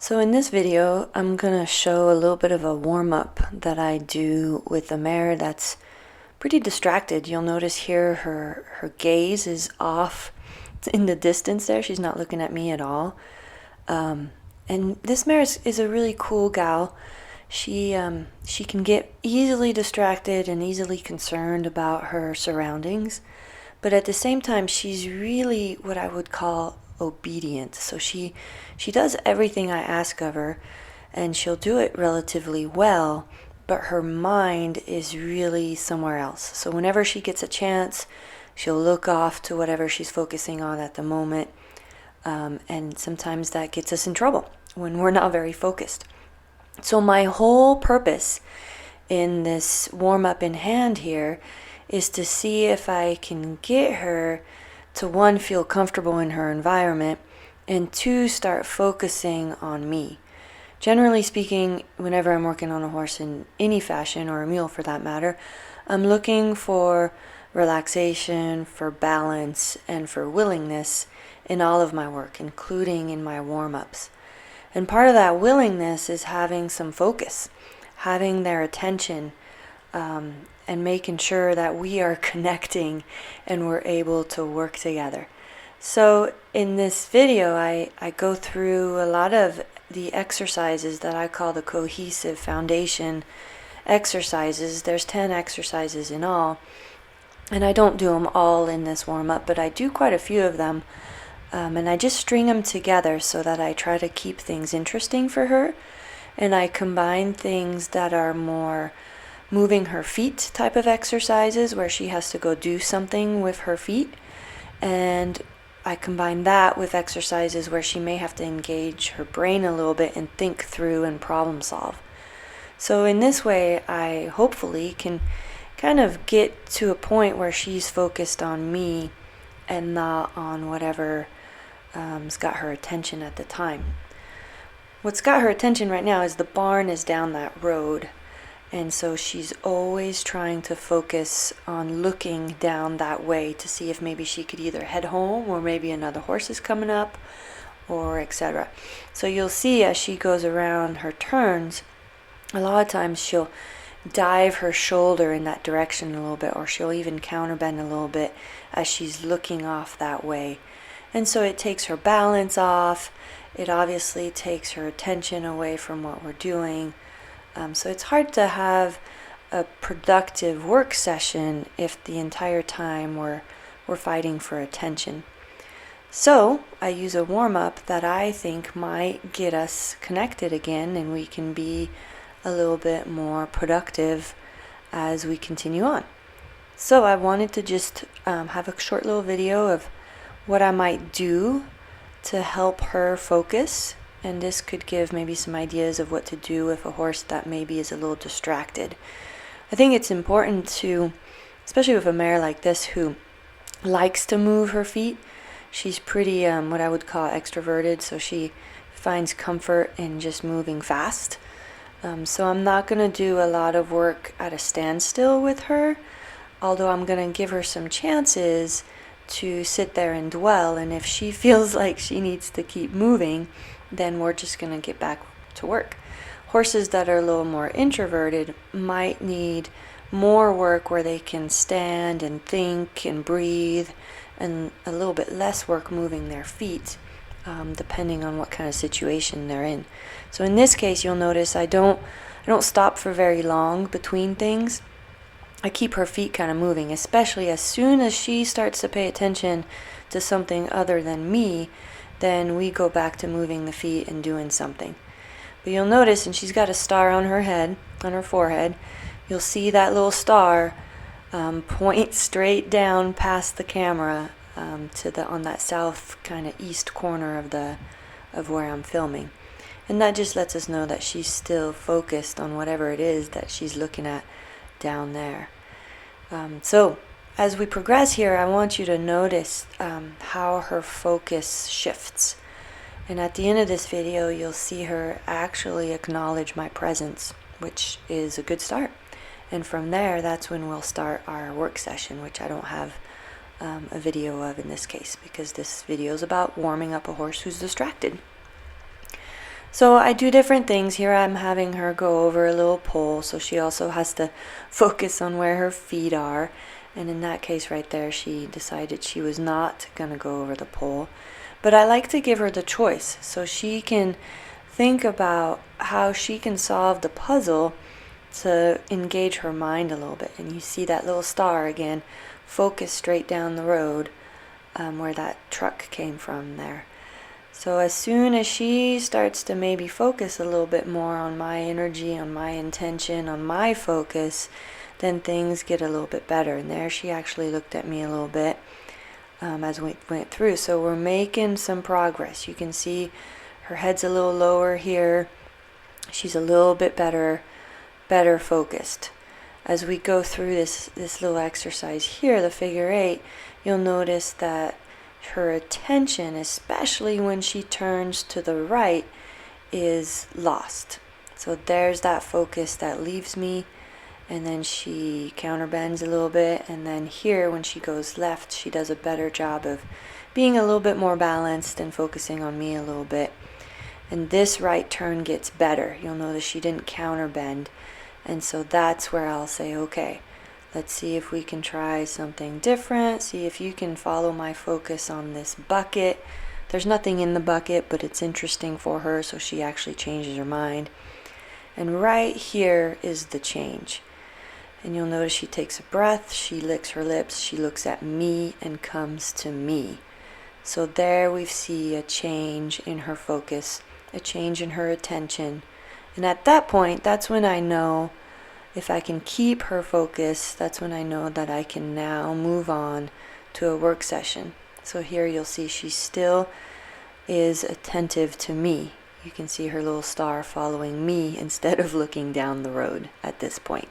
So in this video, I'm gonna show a little bit of a warm-up that I do with a mare that's pretty distracted. You'll notice here her gaze is off in the distance there. She's not looking at me at all. And this mare is a really cool gal. She can get easily distracted and easily concerned about her surroundings, but at the same time, she's really what I would call obedient. So she does everything I ask of her, and she'll do it relatively well, but her mind is really somewhere else. So whenever she gets a chance, she'll look off to whatever she's focusing on at the moment, and sometimes that gets us in trouble when we're not very focused. So my whole purpose in this warm-up in hand here is to see if I can get her to, one, feel comfortable in her environment, and two, start focusing on me. Generally speaking, whenever I'm working on a horse in any fashion, or a mule for that matter, I'm looking for relaxation, for balance, and for willingness in all of my work, including in my warm-ups. And part of that willingness is having some focus, having their attention, and making sure that we are connecting and we're able to work together. So in this video, I go through a lot of the exercises that I call the cohesive foundation exercises. There's 10 exercises in all, and I don't do them all in this warm-up, but I do quite a few of them. And I just string them together so that I try to keep things interesting for her. And I combine things that are more moving her feet type of exercises where she has to go do something with her feet. And I combine that with exercises where she may have to engage her brain a little bit and think through and problem solve. So in this way, I hopefully can kind of get to a point where she's focused on me and not on whatever has got her attention at the time. What's got her attention right now is the barn is down that road, and so she's always trying to focus on looking down that way to see if maybe she could either head home, or maybe another horse is coming up, or etc. So you'll see as she goes around her turns, a lot of times she'll dive her shoulder in that direction a little bit, or she'll even counterbend a little bit as she's looking off that way. And so it takes her balance off. It obviously takes her attention away from what we're doing. So it's hard to have a productive work session if the entire time we're fighting for attention. So I use a warm-up that I think might get us connected again, and we can be a little bit more productive as we continue on. So I wanted to just have a short little video of what I might do to help her focus, and this could give maybe some ideas of what to do with a horse that maybe is a little distracted. I think it's important to, especially with a mare like this who likes to move her feet, she's pretty what I would call extroverted, so she finds comfort in just moving fast. So I'm not going to do a lot of work at a standstill with her, although I'm going to give her some chances to sit there and dwell, and if she feels like she needs to keep moving, then we're just going to get back to work. Horses that are a little more introverted might need more work where they can stand and think and breathe, and a little bit less work moving their feet, depending on what kind of situation they're in. So in this case, you'll notice I don't stop for very long between things. I keep her feet kind of moving, especially as soon as she starts to pay attention to something other than me, then we go back to moving the feet and doing something. But you'll notice, and she's got a star on her head, on her forehead, you'll see that little star point straight down past the camera on that south kind of east corner of where I'm filming. And that just lets us know that she's still focused on whatever it is that she's looking at down there. So as we progress here, I want you to notice how her focus shifts. And at the end of this video, you'll see her actually acknowledge my presence, which is a good start. And from there, that's when we'll start our work session, which I don't have a video of in this case, because this video is about warming up a horse who's distracted. So I do different things. Here I'm having her go over a little pole, so she also has to focus on where her feet are. And in that case right there, she decided she was not going to go over the pole. But I like to give her the choice so she can think about how she can solve the puzzle to engage her mind a little bit. And you see that little star again, focus straight down the road where that truck came from there. So as soon as she starts to maybe focus a little bit more on my energy, on my intention, on my focus, then things get a little bit better. And there she actually looked at me a little bit as we went through. So we're making some progress. You can see her head's a little lower here. She's a little bit better focused. As we go through this little exercise here, the figure 8, you'll notice that her attention, especially when she turns to the right, is lost. So there's that focus that leaves me, and then she counterbends a little bit, and then here when she goes left, she does a better job of being a little bit more balanced and focusing on me a little bit. And this right turn gets better. You'll notice she didn't counterbend, and so that's where I'll say, okay, let's see if we can try something different. See if you can follow my focus on this bucket. There's nothing in the bucket, but it's interesting for her, so she actually changes her mind. And right here is the change. And you'll notice she takes a breath, she licks her lips, she looks at me and comes to me. So there we see a change in her focus, a change in her attention. And at that point, that's when I know if I can keep her focus, that's when I know that I can now move on to a work session. So here you'll see she still is attentive to me. You can see her little star following me instead of looking down the road at this point.